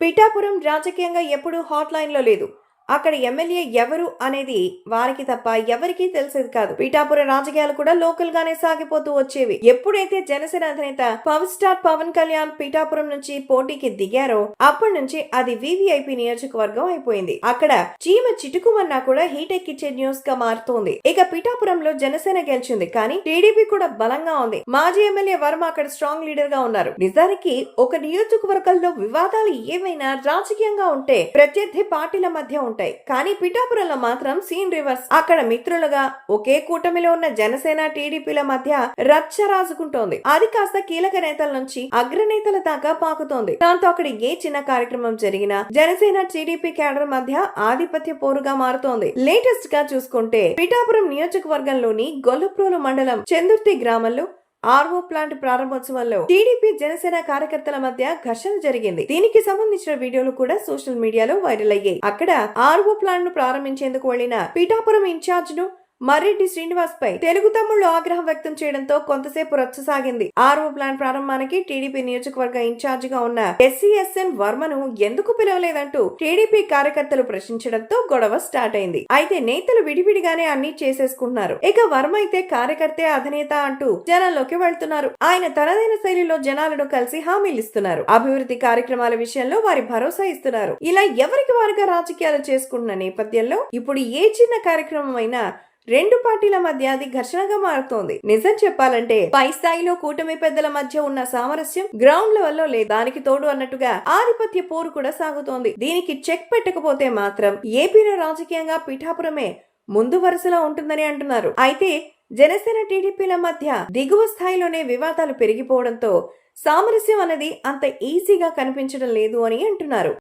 పిఠాపురం రాజకీయంగా ఎప్పుడూ hot line లో లేదు. అక్కడ ఎమ్మెల్యే ఎవరు అనేది వారికి తప్ప ఎవరికీ తెలిసేది కాదు. పిఠాపురం రాజకీయాలు కూడా లోకల్ గానే సాగిపోతూ వచ్చేవి. ఎప్పుడైతే జనసేన అధినేత పవర్ స్టార్ పవన్ కళ్యాణ్ పిఠాపురం నుంచి పోటీకి దిగారో అప్పటి నుంచి అది వివిఐపి నియోజకవర్గం అయిపోయింది. అక్కడ చీమ చిటుకుమన్నా కూడా హీట్ ఎక్కిచ్చే న్యూస్ గా మారుతోంది. ఇక పిఠాపురంలో జనసేన గెలిచింది, కానీ టీడీపీ కూడా బలంగా ఉంది. మాజీ ఎమ్మెల్యే వర్మ అక్కడ స్ట్రాంగ్ లీడర్ గా ఉన్నారు. నిజానికి ఒక నియోజకవర్గంలో వివాదాలు ఏవైనా రాజకీయంగా ఉంటే ప్రత్యర్థి పార్టీల మధ్య ఉంటాయి. కానీ పిఠాపురంలో మాత్రం సీన్ రివర్స్. అక్కడ మిత్రులుగా ఒకే కూటమిలో ఉన్న జనసేన టీడీపీల మధ్య రచ్చ రాజుకుంటోంది. అది కాస్త కీలక నేతల నుంచి అగ్రనేతల దాకా పాకుతోంది. దాంతో అక్కడ ఏ చిన్న కార్యక్రమం జరిగినా జనసేన టీడీపీ క్యాడర్ మధ్య ఆధిపత్య పోరుగా మారుతోంది. లేటెస్ట్ గా చూసుకుంటే పిఠాపురం నియోజకవర్గంలోని గొల్లప్రోలు మండలం చందుర్తి గ్రామంలో ఆర్వో ప్లాంట్ ప్రారంభోత్సవంలో టీడీపీ జనసేన కార్యకర్తల మధ్య ఘర్షణ జరిగింది. దీనికి సంబంధించిన వీడియోలు కూడా సోషల్ మీడియాలో వైరల్ అయ్యాయి. అక్కడ ఆర్వో ప్లాంట్ ను ప్రారంభించేందుకు వెళ్లిన పిఠాపురం ఇన్ఛార్జ్ ను మర్రెడ్డి శ్రీనివాస్ పై తెలుగు తమ్ముళ్లు ఆగ్రహం వ్యక్తం చేయడంతో కొంతసేపు రచ్చ సాగింది. ఆర్వో ప్లాంట్ ప్రారంభానికి టీడీపీ నియోజకవర్గ ఇన్ఛార్జ్ గా ఉన్న ఎస్సీఎస్ఎన్ వర్మను ఎందుకు పిలవలేదంటూ టీడీపీ కార్యకర్తలు ప్రశ్నించడంతో గొడవ స్టార్ట్ అయింది. అయితే నేతలు విడివిడిగానే అన్ని చేసేసుకుంటున్నారు. ఇక వర్మ అయితే కార్యకర్తే అధినేత అంటూ జనాల్లోకి వెళ్తున్నారు. ఆయన తనదైన శైలిలో జనాలను కలిసి హామీలు ఇస్తున్నారు. అభివృద్ధి కార్యక్రమాల విషయంలో వారి భరోసా ఇస్తున్నారు. ఇలా ఎవరికి వారుగా రాజకీయాలు చేసుకుంటున్న నేపథ్యంలో ఇప్పుడు ఏ చిన్న కార్యక్రమం అయినా రెండు పార్టీల మధ్య అది ఘర్షణగా మారుతోంది. నిజం చెప్పాలంటే పై స్థాయిలో కూటమి పెద్దల మధ్య ఉన్న సామరస్యం గ్రౌండ్ లెవెల్లో లేదు. దానికి తోడు అన్నట్టుగా ఆధిపత్య పోరు కూడా సాగుతోంది. దీనికి చెక్ పెట్టకపోతే మాత్రం ఏపీలో రాజకీయంగా పిఠాపురమే ముందు వరుసలో ఉంటుందని అంటున్నారు. అయితే జనసేన టీడీపీల మధ్య దిగువ స్థాయిలోనే వివాదాలు పెరిగిపోవడంతో సామరస్యం అనేది అంత ఈజీగా కనిపించడం లేదు అని అంటున్నారు.